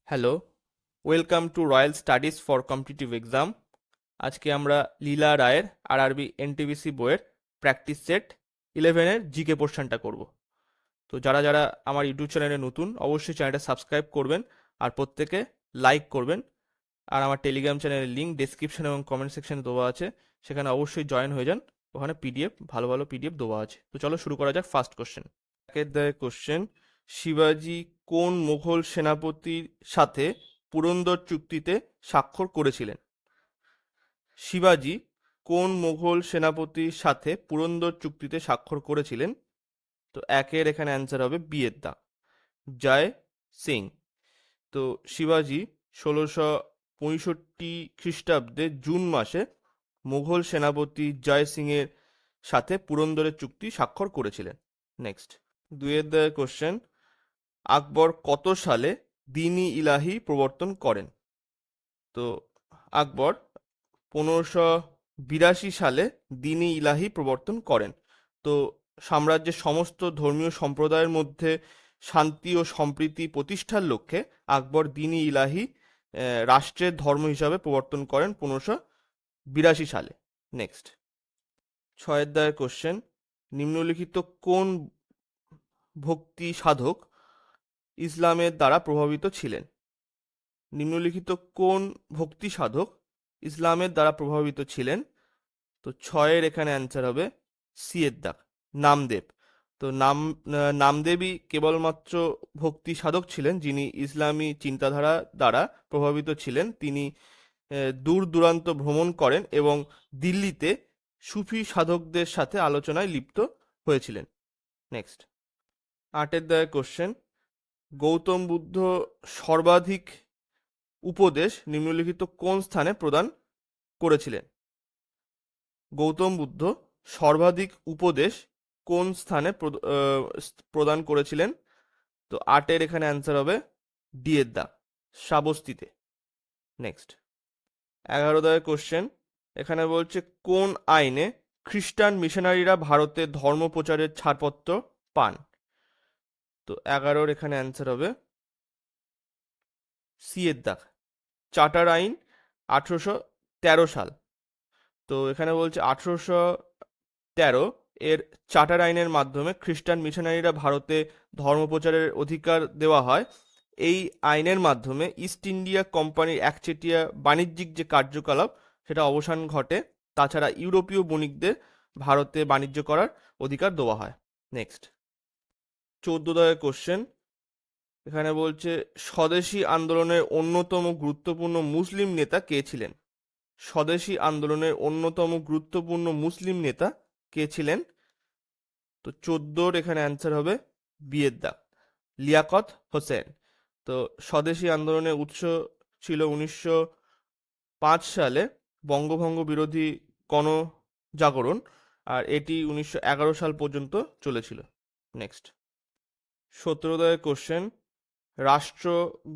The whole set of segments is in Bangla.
Hello, welcome to royal studies for competitive exam. আজকে আমরা লীলা রায়ের আরআরবি এনটিপিসি বইয়ের প্র্যাকটিস সেট 11-এর জিকে পোর্শনটা করব। তো যারা যারা আমার ইউটিউব চ্যানেলে নতুন, অবশ্যই চ্যানেলটা সাবস্ক্রাইব করবেন আর প্রত্যেকে লাইক করবেন। আর আমার টেলিগ্রাম চ্যানেলের লিঙ্ক ডেসক্রিপশন এবং কমেন্ট সেকশনে দেওয়া আছে, সেখানে অবশ্যই জয়েন হয়ে যান। ওখানে পিডিএফ, ভালো ভালো পিডিএফ দেওয়া আছে। তো চলো শুরু করা যাক ফার্স্ট কোশ্চেন। একের দায় কোশ্চেন: শিবাজি কোন মুঘল সেনাপতির সাথে পুরন্দর চুক্তিতে স্বাক্ষর করেছিলেন? শিবাজি কোন মুঘল সেনাপতির সাথে পুরন্দর চুক্তিতে স্বাক্ষর করেছিলেন? তো একের এখানে অ্যান্সার হবে বি এর দা, জয় সিং। তো শিবাজি 1665 খ্রিস্টাব্দে জুন মাসে মুঘল সেনাপতি জয় সিং এর সাথে পুরন্দরের চুক্তি স্বাক্ষর করেছিলেন। নেক্সট, দুইয়ের দায় কোশ্চেন: আকবর কত সালে দ্বীন-ই ইলাহি প্রবর্তন করেন? তো আকবর 1582 সালে দ্বীন-ই ইলাহি প্রবর্তন করেন। তো সাম্রাজ্যের সমস্ত ধর্মীয় সম্প্রদায়ের মধ্যে শান্তি ও সম্প্রীতি প্রতিষ্ঠার লক্ষ্যে আকবর দ্বীন-ই ইলাহি রাষ্ট্রের ধর্ম হিসাবে প্রবর্তন করেন 1582 সালে। নেক্সট, ছয়ের দায়ের কোশ্চেন: নিম্নলিখিত কোন ভক্তি সাধক ইসলামের দ্বারা প্রভাবিত ছিলেন? নিম্নলিখিত কোন ভক্তি সাধক ইসলামের দ্বারা প্রভাবিত ছিলেন? তো ছয়ের এখানে অ্যান্সার হবে সি এর দাগ, নামদেব। তো নামদেবই কেবলমাত্র ভক্তি সাধক ছিলেন যিনি ইসলামী চিন্তাধারা দ্বারা প্রভাবিত ছিলেন। তিনি দূর দূরান্ত ভ্রমণ করেন এবং দিল্লিতে সুফি সাধকদের সাথে আলোচনায় লিপ্ত হয়েছিলেন। নেক্সট, আটের দায়ের কোশ্চেন: গৌতম বুদ্ধ সর্বাধিক উপদেশ নিম্নলিখিত কোন স্থানে প্রদান করেছিলেন? গৌতম বুদ্ধ সর্বাধিক উপদেশ কোন স্থানে প্রদান করেছিলেন? তো আটের এখানে অ্যান্সার হবে ডি এর দা, শ্রাবস্তিতে। নেক্সট, 11 দায়ের কোশ্চেন, এখানে বলছে কোন আইনে খ্রিস্টান মিশনারিরা ভারতে ধর্ম প্রচারের ছাড়পত্র পান? তো 11-র এখানে অ্যান্সার হবে সি এর দাগ, চার্টার আইন, 1813 সাল। তো এখানে বলছে 1813 এর চার্টার আইনের মাধ্যমে খ্রিস্টান মিশনারিরা ভারতে ধর্মপ্রচারের অধিকার দেওয়া হয়। এই আইনের মাধ্যমে ইস্ট ইন্ডিয়া কোম্পানির একচেটিয়া বাণিজ্যিক যে কার্যকলাপ সেটা অবসান ঘটে। তাছাড়া ইউরোপীয় বণিকদের ভারতে বাণিজ্য করার অধিকার দেওয়া হয়। নেক্সট, 14 দাগের কোশ্চেন, এখানে বলছে স্বদেশী আন্দোলনের অন্যতম গুরুত্বপূর্ণ মুসলিম নেতা কে ছিলেন? স্বদেশী আন্দোলনের অন্যতম গুরুত্বপূর্ণ মুসলিম নেতা কে ছিলেন? তো 14-র এখানে অ্যান্সার হবে বি এর দাগ, লিয়াকত হোসেন। তো স্বদেশী আন্দোলনের উৎস ছিল 1905 সালে বঙ্গভঙ্গ বিরোধী গণজাগরণ, আর এটি 1911 সাল পর্যন্ত চলেছিল। নেক্সট, 17 দাগের কোশ্চেন, রাষ্ট্র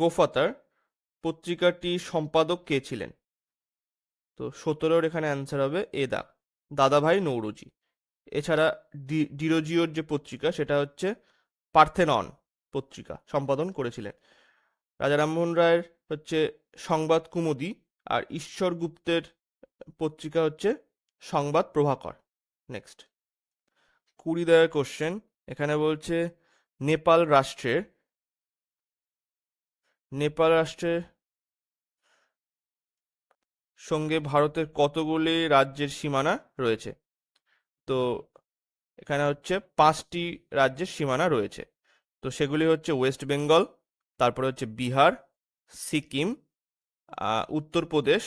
গোফাতার পত্রিকাটির সম্পাদক কে ছিলেন? তো 17-র এখানে অ্যান্সার হবে এ দাগ, দাদাভাই নৌরোজি। এছাড়া ডিরোজিওর যে পত্রিকা সেটা হচ্ছে পার্থেনন পত্রিকা সম্পাদন করেছিলেন। রাজা রামমোহন রায়ের হচ্ছে সংবাদ কুমুদি, আর ঈশ্বর গুপ্তের পত্রিকা হচ্ছে সংবাদ প্রভাকর। নেক্সট, 20 দাগের কোশ্চেন, এখানে বলছে নেপাল রাষ্ট্রের সঙ্গে ভারতের কতগুলি রাজ্যের সীমানা রয়েছে? তো এখানে হচ্ছে 5টি রাজ্যের সীমানা রয়েছে। তো সেগুলি হচ্ছে ওয়েস্ট বেঙ্গল, তারপরে হচ্ছে বিহার, সিকিম, উত্তরপ্রদেশ,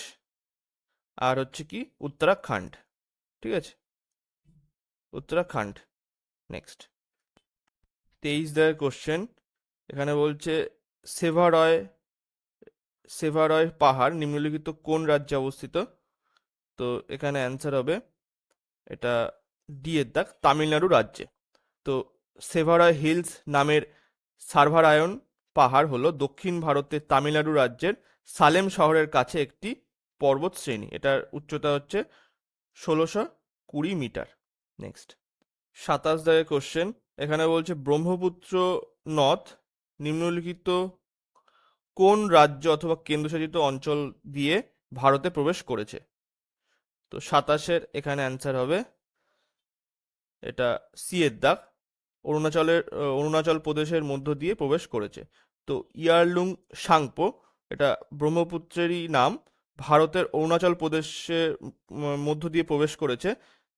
আর হচ্ছে কি উত্তরাখণ্ড। ঠিক আছে, উত্তরাখণ্ড। নেক্সট, 23 দাগের কোশ্চেন, এখানে বলছে সেভারয় সেভারয় পাহাড় নিম্নলিখিত কোন রাজ্যে অবস্থিত? তো এখানে অ্যান্সার হবে এটা ডি এর দাগ, তামিলনাড়ু রাজ্যে। তো সেভারয় হিলস নামের সার্ভারায়ন পাহাড় হলো দক্ষিণ ভারতের তামিলনাড়ু রাজ্যের সালেম শহরের কাছে একটি পর্বত শ্রেণী। এটার উচ্চতা হচ্ছে 1620 মিটার। নেক্সট, 27 দাগের কোশ্চেন, এখানে বলছে ব্রহ্মপুত্র নদ নিম্নলিখিত কোন রাজ্য অথবা কেন্দ্রশাসিত অঞ্চল দিয়ে ভারতে প্রবেশ করেছে? তো 27-এর এখানে অ্যান্সার হবে এটা সি এর দাগ। অরুণাচল প্রদেশের মধ্য দিয়ে প্রবেশ করেছে। তো ইয়ারলুং সাংপো, এটা ব্রহ্মপুত্রেরই নাম, ভারতের অরুণাচল প্রদেশের মধ্য দিয়ে প্রবেশ করেছে,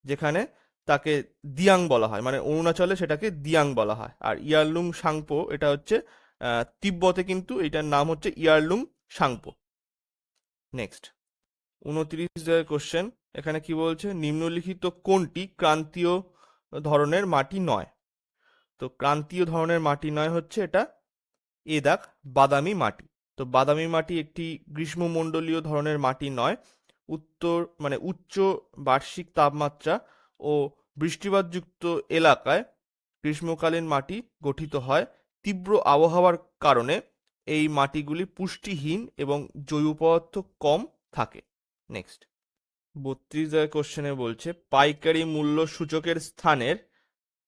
যেখানে তাকে দিয়াং বলা হয়, মানে অরুণাচলে সেটাকে দিয়াং বলা হয়। আর ইয়ারলুং সাংপো এটা হচ্ছে তিব্বতে, কিন্তু এটার নাম হচ্ছে ইয়ারলুং সাংপো। নেক্সট 29 কোশ্চেন, এখানে কি বলছে, নিম্নলিখিত কোনটি ক্রান্তীয় ধরনের মাটি নয়? তো ক্রান্তীয় ধরনের মাটি নয় হচ্ছে এটা এ দাগ, বাদামি মাটি। তো বাদামি মাটি একটি গ্রীষ্মমণ্ডলীয় ধরনের মাটি নয়। উচ্চ বার্ষিক তাপমাত্রা ও বৃষ্টিপাতযুক্ত এলাকায় গ্রীষ্মকালীন মাটি গঠিত হয়। তীব্র আবহাওয়ার কারণে এই মাটিগুলি পুষ্টিহীন এবং জৈব পদার্থ কম থাকে। নেক্সট 32 কোশ্চেনে বলছে পাইকারি মূল্য সূচকের স্থানের,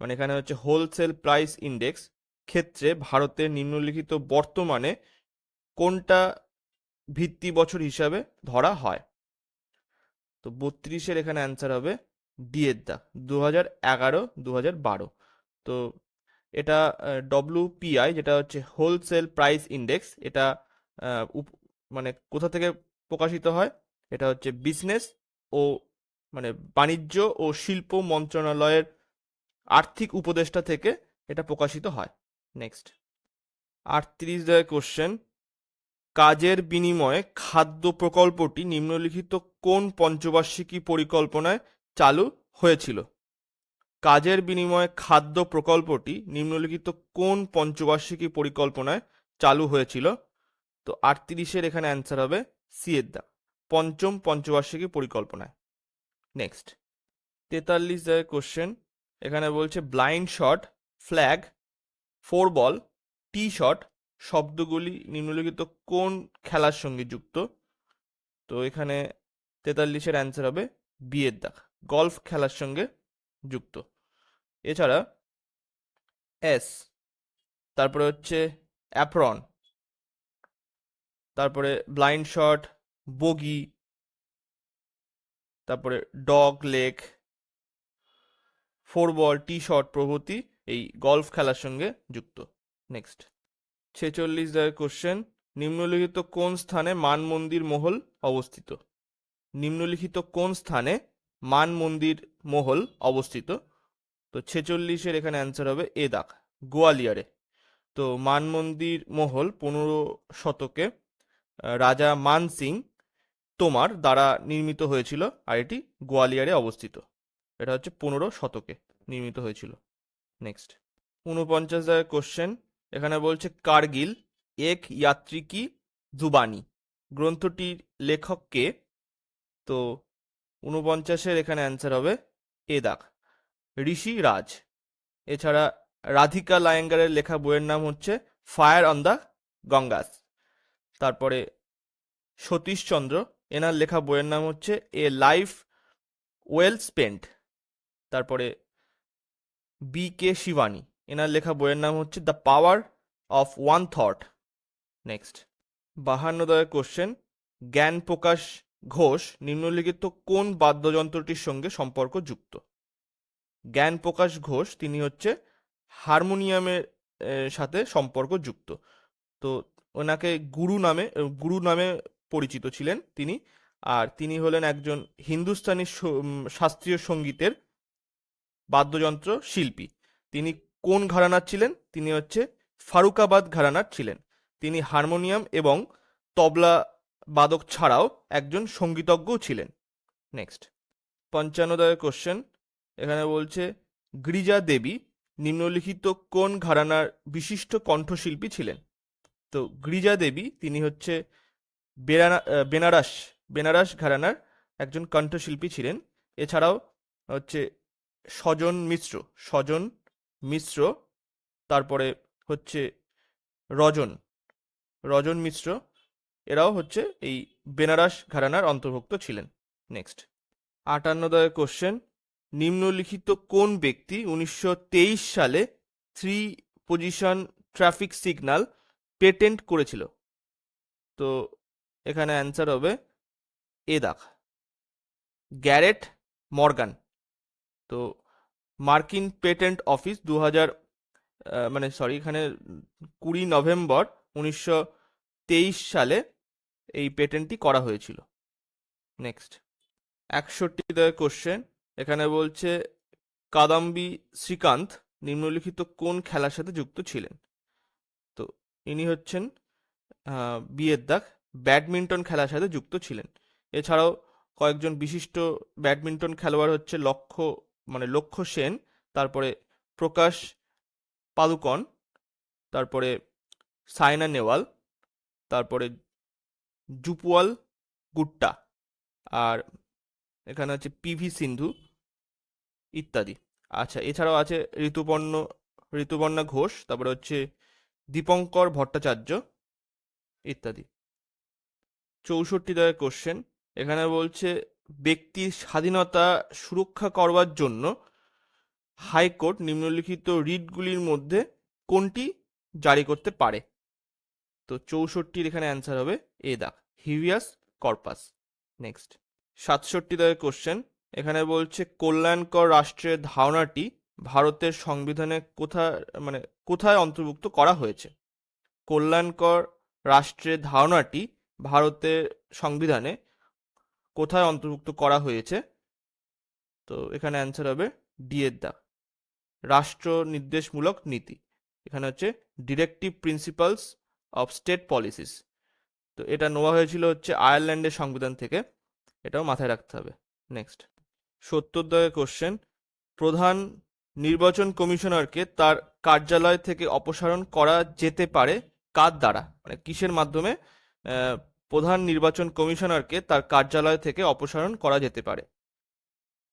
মানে এখানে হচ্ছে হোলসেল প্রাইস ইন্ডেক্স ক্ষেত্রে ভারতের নিম্নলিখিত বর্তমানে কোনটা ভিত্তি বছর হিসাবে ধরা হয়? তো 32-এর এখানে অ্যান্সার হবে ডি এর দা, 2011-2012। তো এটা ডব্লিউপিআই, যেটা হচ্ছে হোলসেল প্রাইস ইন্ডেক্স, এটা মানে কোথা থেকে প্রকাশিত হয়? এটা হচ্ছে বিজনেস ও মানে বাণিজ্য ও শিল্প মন্ত্রণালয়ের আর্থিক উপদেষ্টা থেকে এটা প্রকাশিত হয়। নেক্সট 38 কোশ্চেন, কাজের বিনিময়ে খাদ্য প্রকল্পটি নিম্নলিখিত কোন পঞ্চবার্ষিকী পরিকল্পনায় চালু হয়েছিল? কাজের বিনিময়ে খাদ্য প্রকল্পটি নিম্নলিখিত কোন পঞ্চবার্ষিকী পরিকল্পনায় চালু হয়েছিল? তো 38-এর এখানে অ্যান্সার হবে সি এর দা, পঞ্চম পঞ্চবার্ষিকী পরিকল্পনায়। নেক্সট 43 কোশ্চেন, এখানে বলছে ব্লাইন্ড শট, ফ্ল্যাগ, ফোর বল, টি শট শব্দগুলি নিম্নলিখিত কোন খেলার সঙ্গে যুক্ত? তো এখানে 43-এর অ্যান্সার হবে বি এর দাগ, গলফ খেলার সঙ্গে যুক্ত। এছাড়া এস, তারপরে হচ্ছে অ্যাপ্রন, তারপরে ব্লাইন্ড শট, বগি, তারপরে ডগ লেগ, ফোর বল, টি শট প্রভৃতি এই গলফ খেলার সঙ্গে যুক্ত। নেক্সট 46 কোশ্চেন, নিম্নলিখিত কোন স্থানে মান মন্দির মহল অবস্থিত? নিম্নলিখিত কোন স্থানে মান মন্দির মহল অবস্থিত? তো 46-এর এখানে অ্যান্সার হবে এ দাগ, গোয়ালিয়রে। তো মান মন্দির মহল 15 শতকে রাজা মান সিং তোমার দ্বারা নির্মিত হয়েছিল, আর এটি গোয়ালিয়রে অবস্থিত। এটা হচ্ছে 15 শতকে নির্মিত হয়েছিল। নেক্সট 49 কোশ্চেন, এখানে বলছে কার্গিল এক যাত্রী কি জুবানি গ্রন্থটির লেখক কে? তো 49-এর এখানে অ্যান্সার হবে এ দাগ, ঋষি রাজ। এছাড়া রাধিকা লায়েঙ্গারের লেখা বইয়ের নাম হচ্ছে ফায়ার অন দ্য গঙ্গাস। তারপরে সতীশচন্দ্র, এনার লেখা বইয়ের নাম হচ্ছে এ লাইফ ওয়েল স্পেন্ট। তারপরে বি কে শিবানী, এনার লেখা বইয়ের নাম হচ্ছে the power of one thought. Next 52 question, জ্ঞান প্রকাশ ঘোষ নিম্নলিখিত কোন বাদ্যযন্ত্রটির সঙ্গে সম্পর্কযুক্ত? জ্ঞান প্রকাশ ঘোষ তিনি হচ্ছে হারমোনিয়ামের সাথে সম্পর্কযুক্ত। তো ওনাকে গুরু নামে পরিচিত ছিলেন তিনি। আর তিনি হলেন একজন হিন্দুস্তানি শাস্ত্রীয় সঙ্গীতের বাদ্যযন্ত্র শিল্পী। তিনি কোন ঘরানার ছিলেন? তিনি হচ্ছে ফারুকাবাদ ঘরানার ছিলেন। তিনি হারমোনিয়াম এবং তবলা বাদক ছাড়াও একজন সঙ্গীতজ্ঞও ছিলেন। নেক্সট 55 কোশ্চেন, এখানে বলছে গিরিজা দেবী নিম্নলিখিত কোন ঘরানার বিশিষ্ট কণ্ঠশিল্পী ছিলেন? তো গিরিজা দেবী তিনি হচ্ছে বেনারস ঘরানার একজন কণ্ঠশিল্পী ছিলেন। এছাড়াও হচ্ছে সজন মিশ্র, তারপরে হচ্ছে রজন মিশ্র, এরাও হচ্ছে এই বেনারস ঘরানার অন্তর্ভুক্ত ছিলেন। নেক্সট 58 কোশ্চেন, নিম্নলিখিত কোন ব্যক্তি 1923 সালে 3 পজিশন ট্রাফিক সিগন্যাল পেটেন্ট করেছিল? তো এখানে অ্যান্সার হবে এ দাগ, গ্যারেট মর্গান। তো মার্কিন পেটেন্ট অফিস 2000 মানে সরি এখানে 20 নভেম্বর 1923 সালে এই পেটেন্টটি করা হয়েছিল। নেক্সট 61 কোশ্চেন, এখানে বলছে কাদাম্বি শ্রীকান্ত নিম্নলিখিত কোন খেলার সাথে যুক্ত ছিলেন? তো ইনি হচ্ছেন বিয়ের দাগ, ব্যাডমিন্টন খেলার সাথে যুক্ত ছিলেন। এছাড়াও কয়েকজন বিশিষ্ট ব্যাডমিন্টন খেলোয়াড় হচ্ছে লক্ষ্য সেন, তারপরে প্রকাশ পাদুকন, তারপরে সাইনা নেওয়াল, তারপরে জুপুয়াল গুট্টা, আর এখানে হচ্ছে পিভি সিন্ধু ইত্যাদি। আচ্ছা, এছাড়াও আছে ঋতুপর্ণা ঘোষ, তারপরে হচ্ছে দীপঙ্কর ভট্টাচার্য ইত্যাদি। 64 কোশ্চেন, এখানে বলছে ব্যক্তির স্বাধীনতা সুরক্ষা করবার জন্য হাইকোর্ট নিম্নলিখিত রিটগুলির মধ্যে কোনটি জারি করতে পারে? তো 64 এখানে অ্যান্সার হবে এ দাগ, হিভিয়াস কর্পাস। নেক্সট 67 কোশ্চেন, এখানে বলছে কল্যাণকর রাষ্ট্রের ধারণাটি ভারতের সংবিধানে কোথায় অন্তর্ভুক্ত করা হয়েছে? কল্যাণকর রাষ্ট্রের ধারণাটি ভারতের সংবিধানে কোথায় অন্তর্ভুক্ত করা হয়েছে? তো এখানে অ্যান্সার হবে ডি এর দাগ, রাষ্ট্র নির্দেশমূলক নীতি। এখানে হচ্ছে directive principles of state policies. তো এটা নেওয়া হয়েছিল হচ্ছে আয়ারল্যান্ডের সংবিধান থেকে, এটাও মাথায় রাখতে হবে। নেক্সট 70 কোশ্চেন, প্রধান নির্বাচন কমিশনারকে তার কার্যালয় থেকে অপসারণ করা যেতে পারে কার দ্বারা? মানে কিসের মাধ্যমে প্রধান নির্বাচন কমিশনারকে তার কার্যালয় থেকে অপসারণ করা যেতে পারে?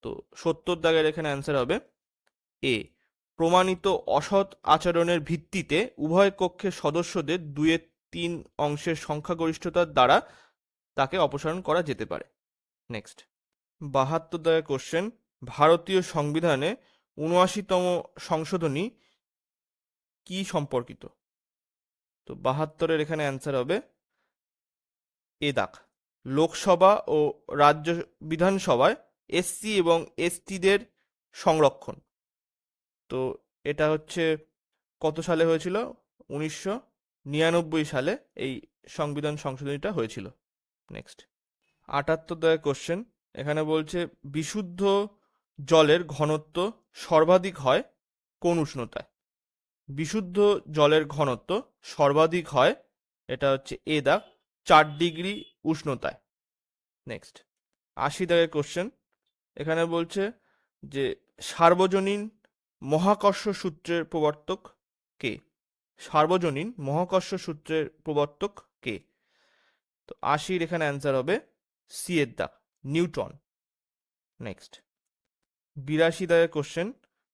তো 70 এখানে অ্যান্সার হবে এ, প্রমাণিত অসৎ আচরণের ভিত্তিতে উভয় কক্ষের সদস্যদের 2/3 অংশের সংখ্যাগরিষ্ঠতার দ্বারা তাকে অপসারণ করা যেতে পারে। নেক্সট 72 কোশ্চেন, ভারতীয় সংবিধানে 79তম সংশোধনী কি সম্পর্কিত? তো 72 এখানে অ্যান্সার হবে এ দাগ, লোকসভা ও রাজ্য বিধানসভায় এসসি এবং এসটিদের সংরক্ষণ। তো এটা হচ্ছে কত সালে হয়েছিল? 1999 সালে এই সংবিধান সংশোধনীটা হয়েছিল। নেক্সট 78 কোশ্চেন, এখানে বলছে বিশুদ্ধ জলের ঘনত্ব সর্বাধিক হয় কোন উষ্ণতায়? বিশুদ্ধ জলের ঘনত্ব সর্বাধিক হয়, এটা হচ্ছে এ দাগ, 4 ডিগ্রি উষ্ণতায়। নেক্সট 80 কোশ্চেন, এখানে বলছে যে সার্বজনীন মহাকর্ষ সূত্রের প্রবর্তক কে? সার্বজনীন মহাকর্ষ সূত্রের প্রবর্তক কে? তো 80 এখানে অ্যান্সার হবে সি এর দাগ, নিউটন। নেক্সট 82 কোশ্চেন,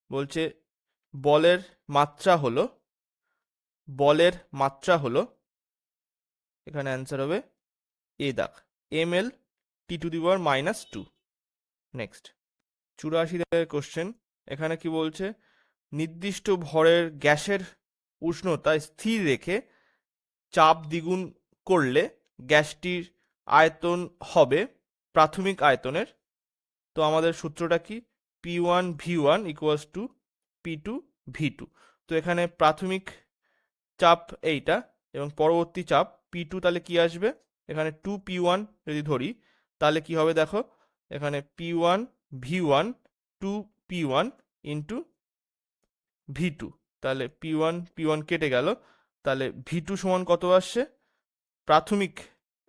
বলছে বলের মাত্রা হলো এখানে অ্যান্সার হবে এ দাগ, ml (10⁻²). নেক্সট 84 কোশ্চেন, এখানে কি বলছে নির্দিষ্ট ভরের গ্যাসের উষ্ণতা স্থির রেখে চাপ দ্বিগুণ করলে গ্যাসটির আয়তন হবে প্রাথমিক আয়তনের। তো আমাদের সূত্রটা কি? P1V1 = P2V2। তো এখানে প্রাথমিক চাপ এইটা এবং পরবর্তী চাপ P2, তাহলে কি আসবে? এখানে 2P1 যদি ধরি তাহলে কি হবে দেখো, এখানে P1V1 2P1 ইন্টু V2, তাহলে P1 কেটে গেল, তাহলে V2 সমান কত আসছে? প্রাথমিক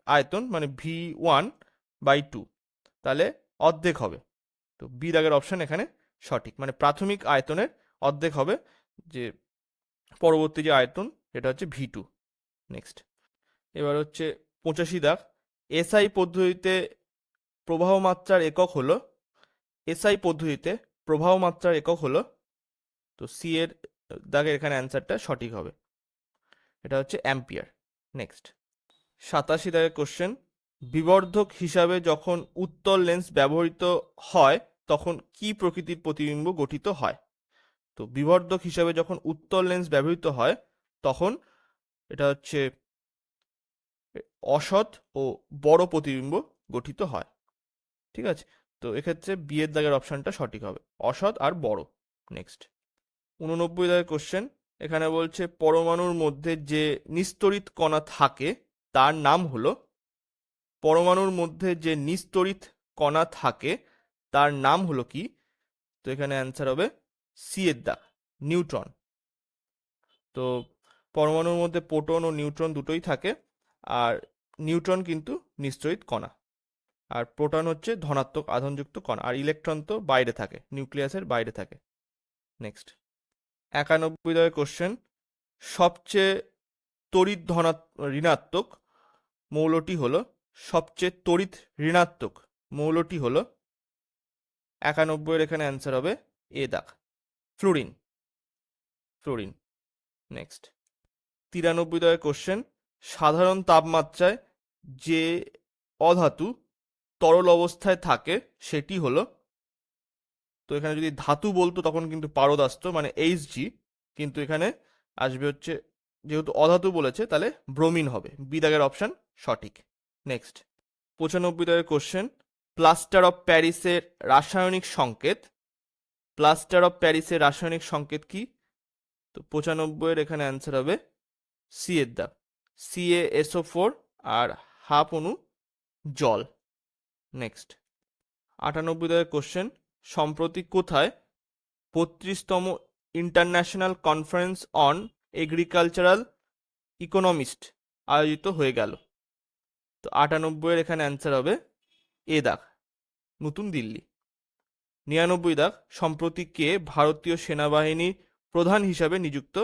আয়তন মানে V1/2, তাহলে অর্ধেক হবে। তো বি দাগের অপশন এখানে সঠিক, মানে প্রাথমিক আয়তনের অর্ধেক হবে যে পরবর্তী যে আয়তন, এটা হচ্ছে V2। নেক্সট এবার হচ্ছে 85 দাগ, এসআই পদ্ধতিতে প্রবাহ মাত্রার একক হলো? এসআই পদ্ধতিতে প্রবাহ মাত্রার একক হলো, তো সি এর দাগের এখানে অ্যান্সারটা সঠিক হবে, এটা হচ্ছে অ্যাম্পিয়ার। নেক্সট 87 দাগের কোশ্চেন, বিবর্ধক হিসাবে যখন উত্তল লেন্স ব্যবহৃত হয় তখন কি প্রকৃতির প্রতিবিম্ব গঠিত হয়? তো বিবর্ধক হিসাবে যখন উত্তল লেন্স ব্যবহৃত হয় তখন এটা অসৎ ও বড় প্রতিবিম্ব গঠিত হয়। ঠিক আছে, তো এক্ষেত্রে বিয়ের দাগের অপশনটা সঠিক হবে, অসৎ আর বড়। নেক্সট 89 দাগের কোশ্চেন, এখানে বলছে পরমাণুর মধ্যে যে নিস্তড়িত কণা থাকে তার নাম হলো, পরমাণুর মধ্যে যে নিস্তড়িত কণা থাকে তার নাম হলো কি? তো এখানে অ্যান্সার হবে সি এর দাগ, নিউট্রন। তো পরমাণুর মধ্যে প্রোটন ও নিউট্রন দুটোই থাকে, আর নিউট্রন কিন্তু নিস্তড়িত কণা, আর প্রোটন হচ্ছে ধনাত্মক আধানযুক্ত কণা, আর ইলেকট্রন তো বাইরে থাকে, নিউক্লিয়াসের বাইরে থাকে। নেক্সট 91 দাগের কোশ্চেন, সবচেয়ে তড়িৎ ঋণাত্মক মৌলটি হলো, সবচেয়ে তড়িৎ ঋণাত্মক মৌলটি হলো, 91 এখানে অ্যান্সার হবে এ দাগ, ফ্লুরিন। ফ্লুরিন। নেক্সট 93 দাগের কোশ্চেন, সাধারণ তাপমাত্রায় যে অধাতু তরল অবস্থায় থাকে সেটি হলো, তো এখানে যদি ধাতু বলতো তখন কিন্তু পারদ আসতো, মানে Hg, কিন্তু এখানে আসবে হচ্ছে, যেহেতু অধাতু বলেছে তাহলে ব্রোমিন হবে, বি দাগের অপশন সঠিক। নেক্সট 95 দাগের কোশ্চেন, প্লাস্টার অফ প্যারিসের রাসায়নিক সংকেত, প্লাস্টার অফ প্যারিসের রাসায়নিক সংকেত কি? তো 95 এখানে অ্যান্সার হবে সি এর দাগ, CaSO4 আর হাফ অণু জল। নেক্সট 98 দাগের কোশ্চেন, সম্প্রতি কোথায় 32তম international conference on agricultural economist আয়োজিত হয়ে গেল? তো 98 এখানে অ্যান্সার হবে এ দাগ, নতুন দিল্লি। 99 দাগ, সম্প্রতি কে ভারতীয় সেনাবাহিনীর প্রধান হিসাবে নিযুক্ত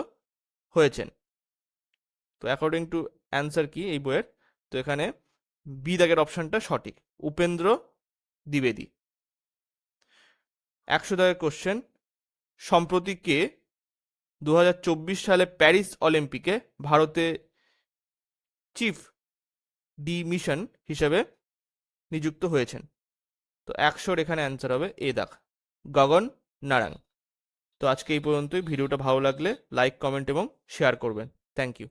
হয়েছেন? তো অ্যাকর্ডিং টু অ্যান্সার কি এই বইয়ের? তো এখানে বি দাগের অপশনটা সঠিক, উপেন্দ্র দ্বিবেদী। 100 দাগের কোশ্চেন, সম্প্রতি কে 2024 সালে প্যারিস অলিম্পিকে ভারতে চিফ ডি মিশন হিসেবে নিযুক্ত হয়েছেন? তো 100 এখানে অ্যান্সার হবে এ দাগ, গগন নারাং। তো আজকে এই পর্যন্তই। ভিডিওটা ভালো লাগলে লাইক, কমেন্ট এবং শেয়ার করবেন। Thank you.